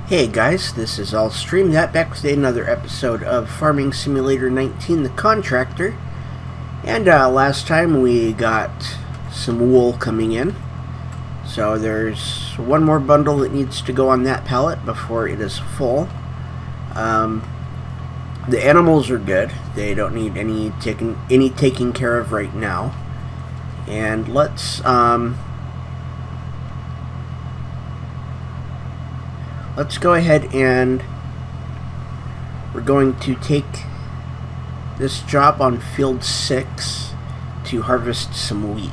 Hey guys, this is All Stream That, back with another episode of Farming Simulator 19, the Contractor. And last time we got some wool coming in. So there's one more bundle that needs to go on that pallet before it is full. The animals are good. They don't need any taking care of right now. And let's go ahead and we're going to take this job on field 6 to harvest some wheat.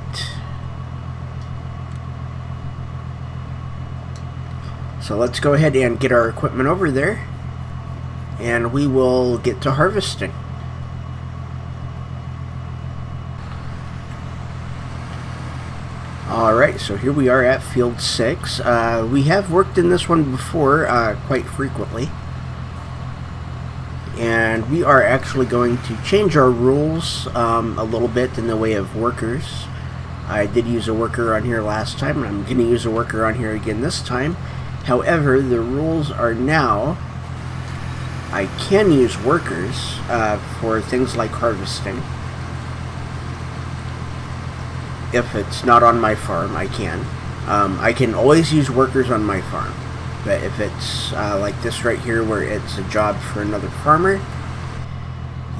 So let's go ahead and get our equipment over there and we will get to harvesting. Alright, so here we are at field 6. We have worked in this one before quite frequently. And we are actually going to change our rules a little bit in the way of workers. I did use a worker on here last time, and I'm going to use a worker on here again this time. However, the rules are now I can use workers for things like harvesting. If it's not on my farm, I can. I can always use workers on my farm. But if it's like this right here where it's a job for another farmer,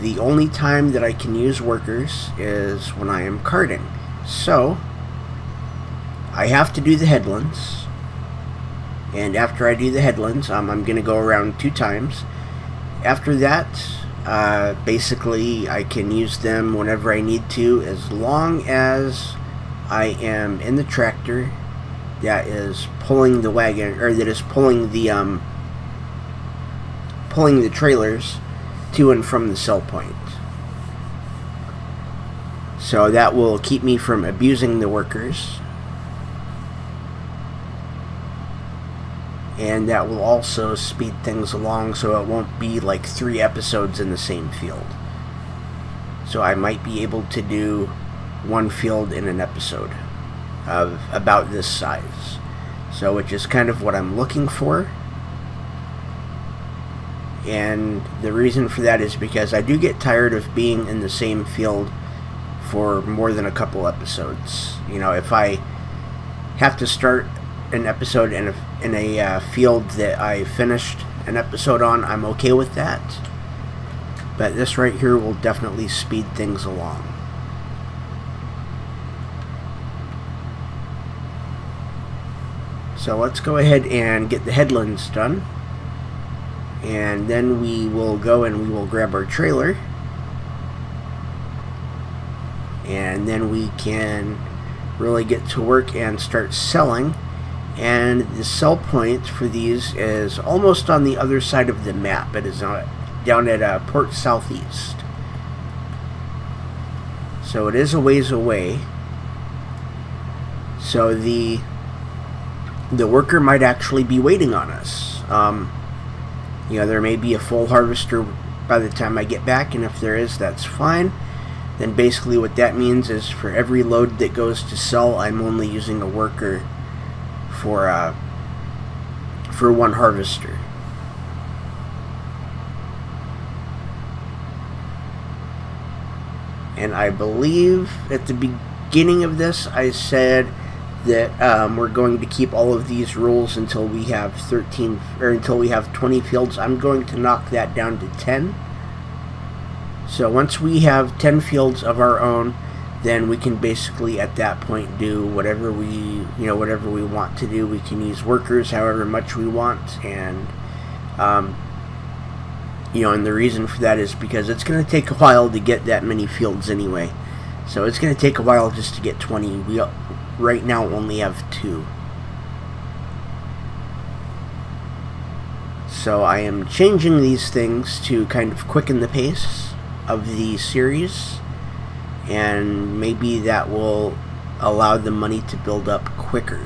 the only time that I can use workers is when I am carting. So, I have to do the headlands. And after I do the headlands, I'm going to go around 2 times. After that, basically I can use them whenever I need to, as long as I am in the tractor that is pulling the wagon, or that is pulling the trailers to and from the sell point. So that will keep me from abusing the workers, and that will also speed things along so it won't be like 3 episodes in the same field. So I might be able to do 1 field in an episode of about this size. So which is kind of what I'm looking for. And the reason for that is because I do get tired of being in the same field for more than a couple episodes. You know, if I have to start an episode in a field that I finished an episode on, I'm okay with that. But this right here will definitely speed things along. So let's go ahead and get the headlands done. And then we will go and we will grab our trailer. And then we can really get to work and start selling. And the sell point for these is almost on the other side of the map. It is down at Port Southeast. So it is a ways away. So the worker might actually be waiting on us. You know, there may be a full harvester by the time I get back, and if there is, that's fine. Then basically what that means is for every load that goes to sell, I'm only using a worker for 1 harvester. And I believe at the beginning of this I said that we're going to keep all of these rules until we have 20 fields. I'm going to knock that down to 10. So once we have 10 fields of our own, then we can basically at that point do whatever we want to do. We can use workers however much we want, and and the reason for that is because it's going to take a while to get that many fields anyway. So it's going to take a while just to get 20. We right now only have 2. So I am changing these things to kind of quicken the pace of the series, and maybe that will allow the money to build up quicker.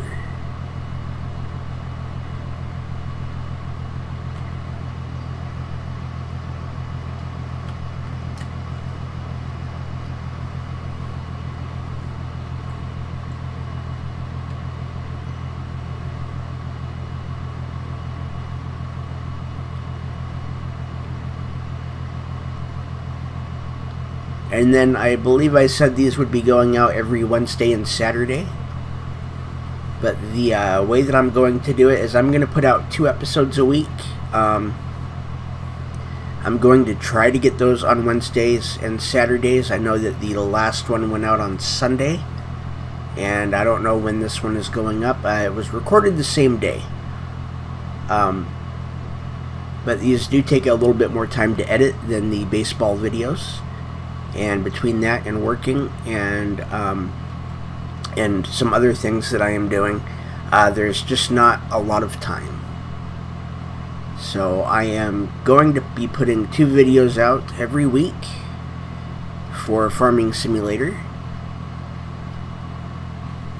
And then I believe I said these would be going out every Wednesday and Saturday. But the way that I'm going to do it is I'm going to put out 2 episodes a week. I'm going to try to get those on Wednesdays and Saturdays. I know that the last one went out on Sunday, and I don't know when this one is going up. It was recorded the same day. But these do take a little bit more time to edit than the baseball videos. And between that and working and some other things that I am doing, there's just not a lot of time. So I am going to be putting 2 videos out every week for Farming Simulator.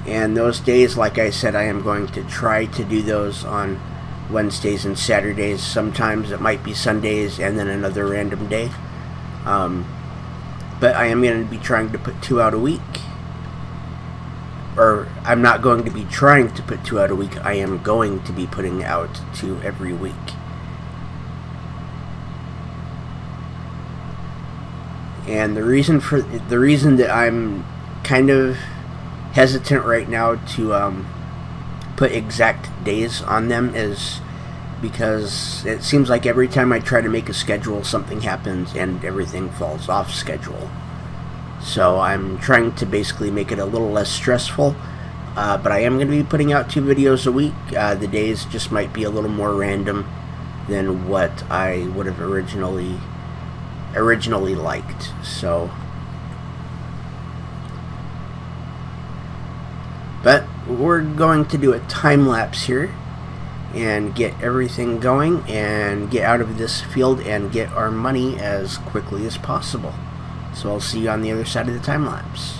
And those days, like I said, I am going to try to do those on Wednesdays and Saturdays. Sometimes it might be Sundays and then another random day. But I am going to be trying to put 2 out a week. Or I'm not going to be trying to put 2 out a week. I am going to be putting out 2 every week. And the reason that I'm kind of hesitant right now to put exact days on them is because it seems like every time I try to make a schedule, something happens and everything falls off schedule. So I'm trying to basically make it a little less stressful, but I am going to be putting out 2 videos a week. The days just might be a little more random than what I would have originally liked. So, but we're going to do a time lapse here and get everything going and get out of this field and get our money as quickly as possible. So I'll see you on the other side of the time lapse.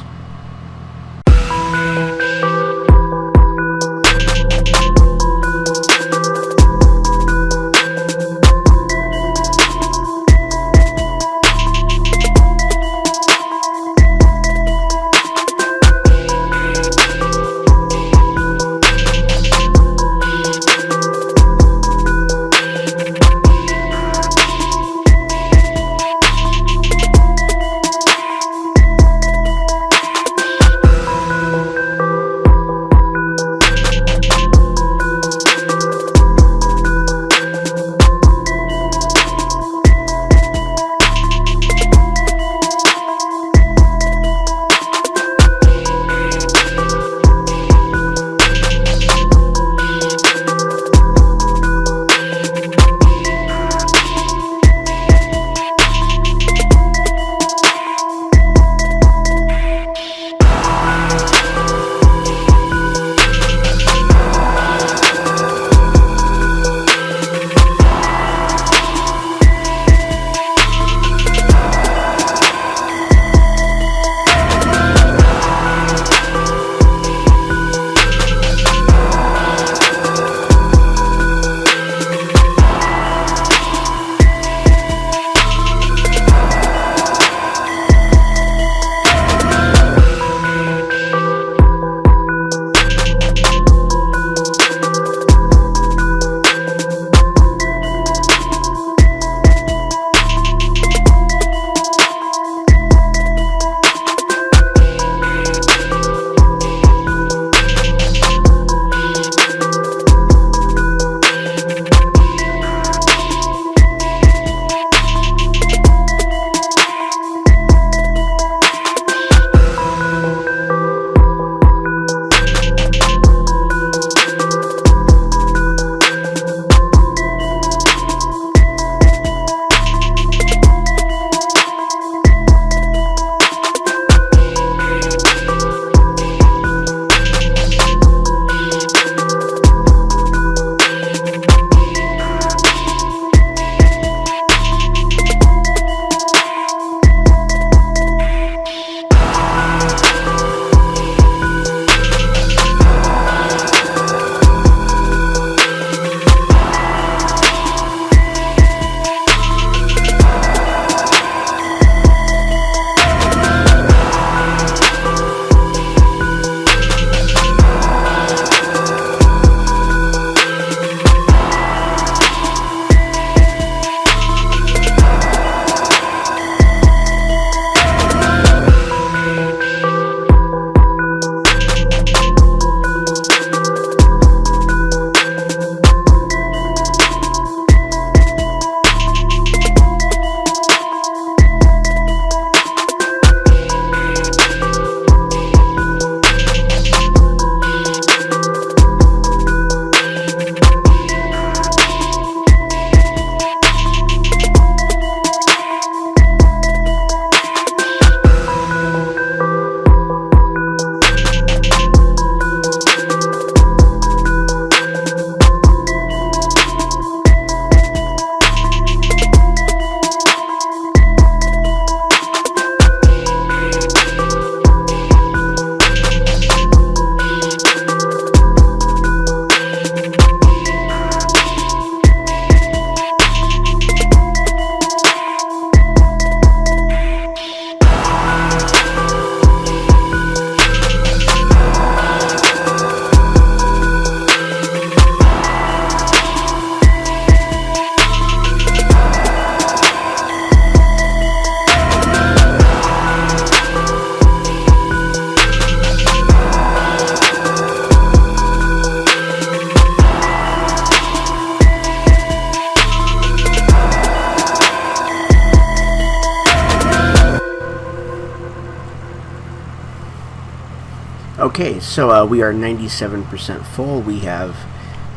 Okay, so we are 97% full. We have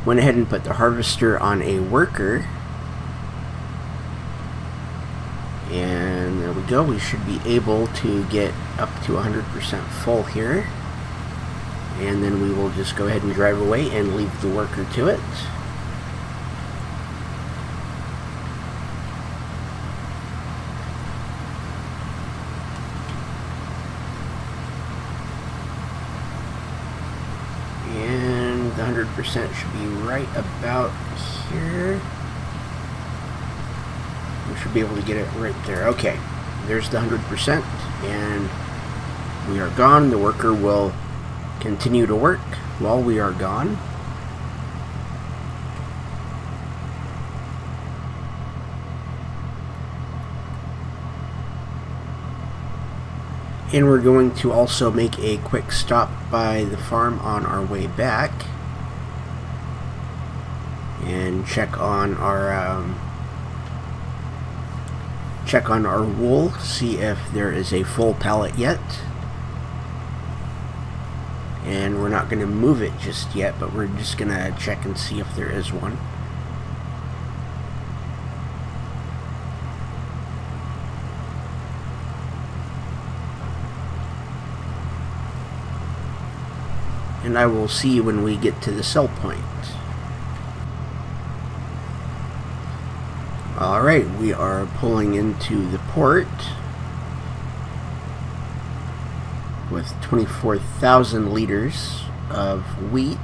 went ahead and put the harvester on a worker. And there we go. We should be able to get up to 100% full here. And then we will just go ahead and drive away and leave the worker to it. And the 100% should be right about here. We should be able to get it right there. Okay, there's the 100%, and we are gone. The worker will continue to work while we are gone. And we're going to also make a quick stop by the farm on our way back and check on our wool, see if there is a full pallet yet. And we're not going to move it just yet, but we're just going to check and see if there is one. And I will see you when we get to the sell point. Alright, we are pulling into the port with 24,000 liters of wheat.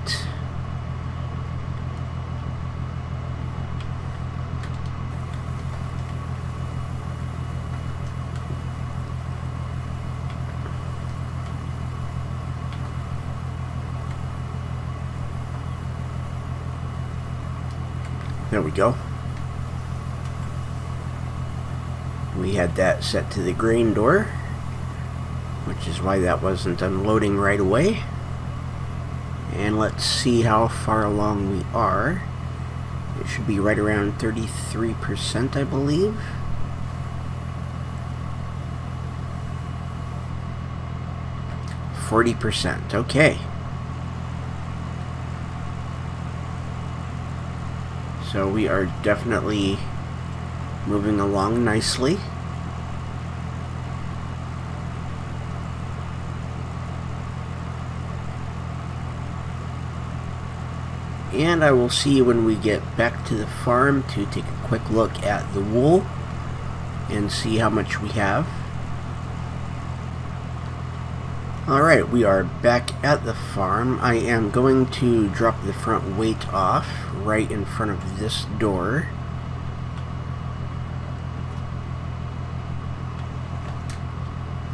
There we go. We had that set to the grain door, which is why that wasn't unloading right away. And let's see how far along we are. It should be right around 33%, I believe. %, okay. So we are definitely moving along nicely. And I will see you when we get back to the farm to take a quick look at the wool and see how much we have. Alright, we are back at the farm. I am going to drop the front weight off right in front of this door.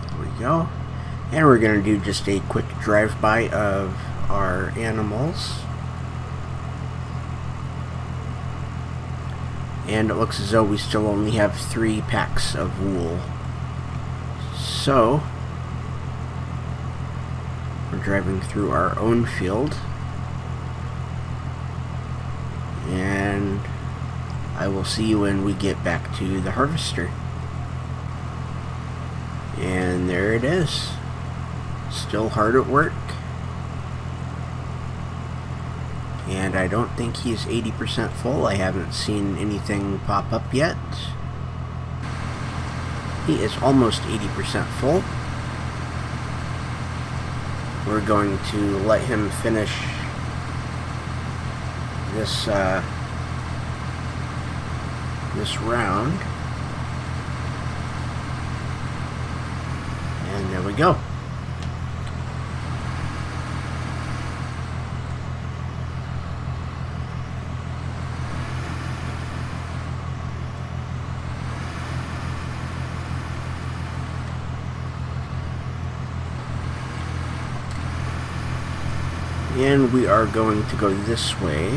There we go. And we're going to do just a quick drive-by of our animals. And it looks as though we still only have 3 packs of wool. So we're driving through our own field, and I will see you when we get back to the harvester. And there it is, still hard at work, and I don't think he's 80% full. I haven't seen anything pop up yet. He is almost 80% full. We're going to let him finish this this round. And there we go. And we are going to go this way.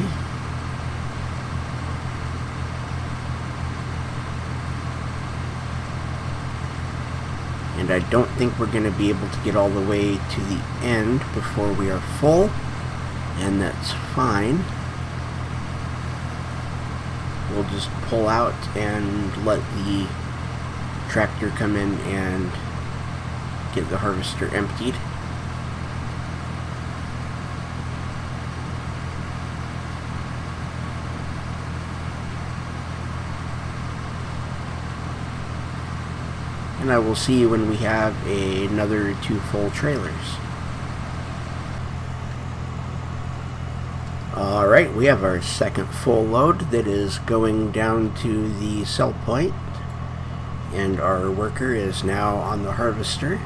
And I don't think we're going to be able to get all the way to the end before we are full. And that's fine. We'll just pull out and let the tractor come in and get the harvester emptied. and I will see you when we have another 2 full trailers. Alright, we have our second full load that is going down to the sell point, and our worker is now on the harvester.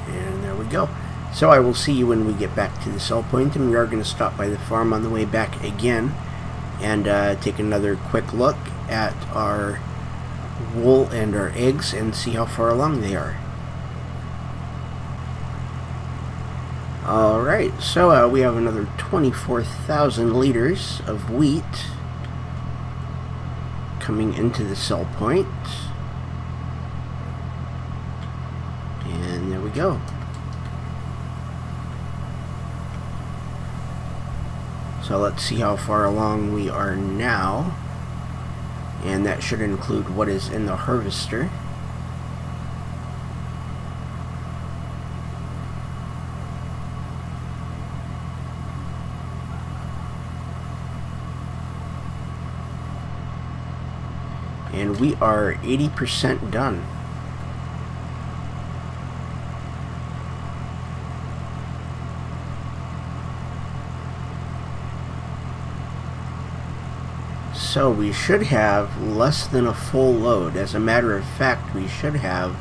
And there we go. So I will see you when we get back to the sell point, and we are going to stop by the farm on the way back again and take another quick look at our wool and our eggs and see how far along they are. Alright, so we have another 24,000 liters of wheat coming into the sell point. And there we go. So let's see how far along we are now. And that should include what is in the harvester. And we are 80% done. So we should have less than a full load. As a matter of fact, we should have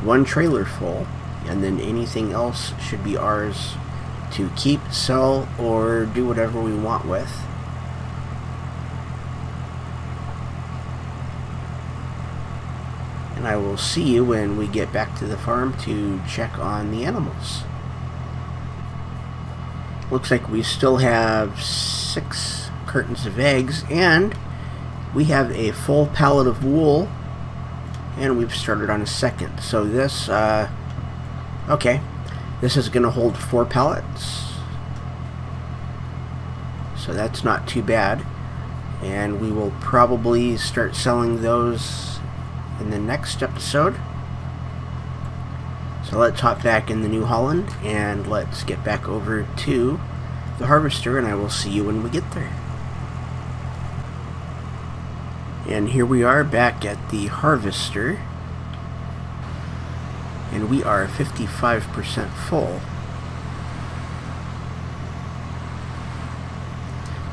1 trailer full, and then anything else should be ours to keep, sell, or do whatever we want with. And I will see you when we get back to the farm to check on the animals. Looks like we still have 6 cartons of eggs, and we have a full pallet of wool, and we've started on a second. So this, okay, this is going to hold 4 pallets. So that's not too bad. And we will probably start selling those in the next episode. So let's hop back in the New Holland and let's get back over to the harvester, and I will see you when we get there. And here we are back at the harvester, and we are 55% full.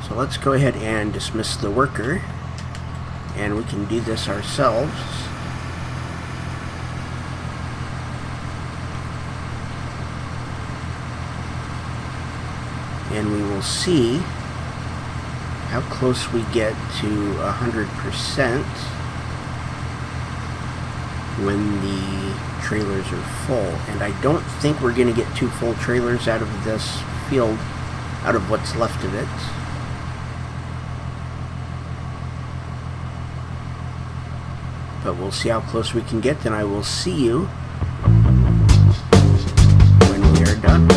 So let's go ahead and dismiss the worker, and we can do this ourselves. And we will see how close we get to 100% when the trailers are full. And I don't think we're going to get 2 full trailers out of this field, out of what's left of it. But we'll see how close we can get, and I will see you when we are done.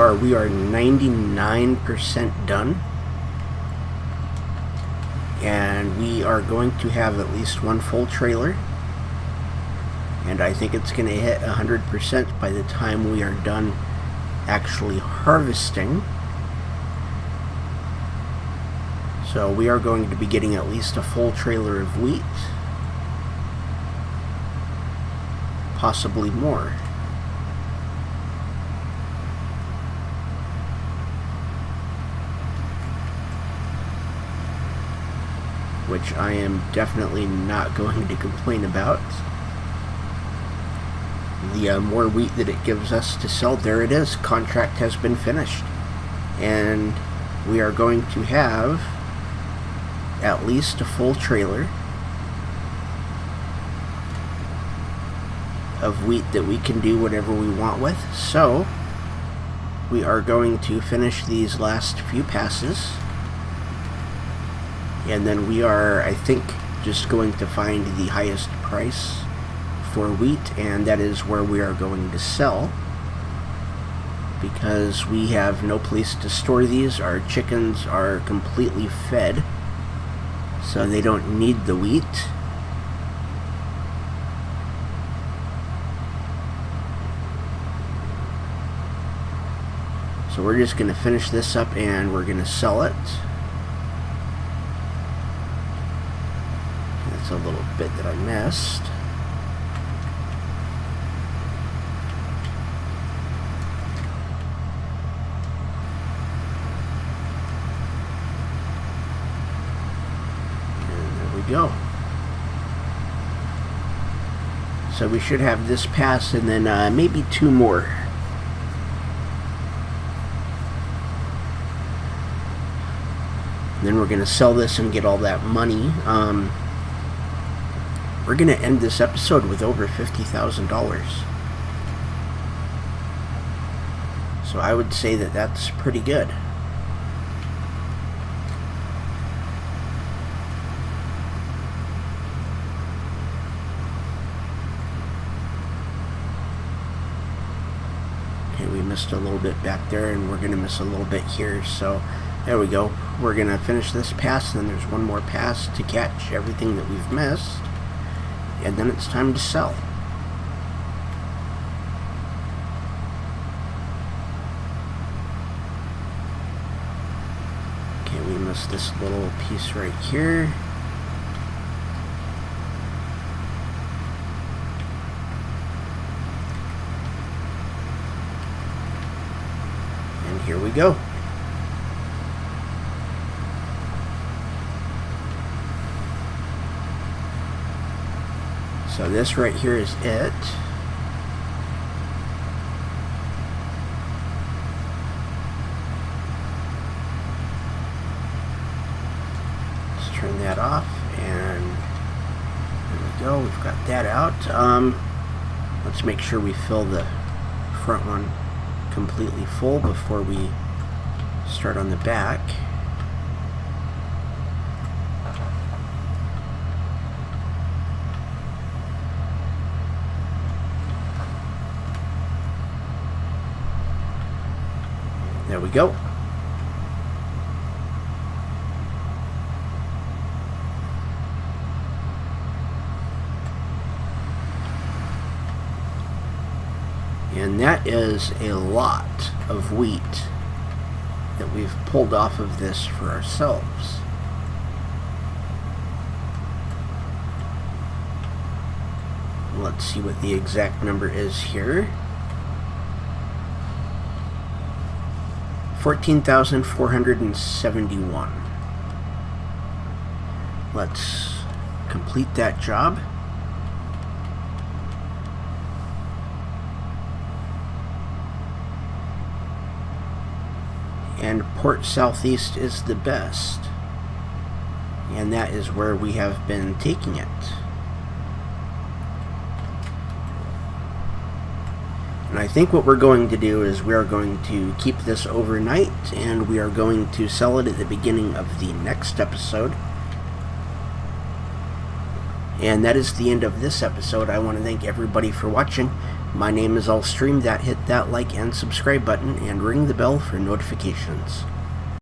far we are 99% done. And we are going to have at least one full trailer. And I think it's going to hit 100% by the time we are done actually harvesting. So we are going to be getting at least a full trailer of wheat. Possibly more. Which I am definitely not going to complain about. The more wheat that it gives us to sell, there it is. Contract has been finished. And we are going to have at least a full trailer of wheat that we can do whatever we want with. So we are going to finish these last few passes, and then we are, I think, just going to find the highest price for wheat, and that is where we are going to sell, because we have no place to store these. Our chickens are completely fed, so they don't need the wheat. So we're just going to finish this up and we're going to sell it. That's a little bit that I missed. And there we go. So we should have this pass and then maybe two more. Then we're going to sell this and get all that money. We're going to end this episode with over $50,000. So I would say that that's pretty good. Okay, we missed a little bit back there, and we're going to miss a little bit here. So there we go. We're going to finish this pass, and then there's one more pass to catch everything that we've missed. And then it's time to sell. Okay, we missed this little piece right here. And here we go. So this right here is it. Let's turn that off, and there we go. We've got that out. Let's make sure we fill the front one completely full before we start on the back. There we go. And that is a lot of wheat that we've pulled off of this for ourselves. Let's see what the exact number is here. 14,471. Let's complete that job. And Port Southeast is the best. And that is where we have been taking it. And I think what we're going to do is we are going to keep this overnight, and we are going to sell it at the beginning of the next episode. And that is the end of this episode. I want to thank everybody for watching. My name is Allstream. Hit that like and subscribe button and ring the bell for notifications.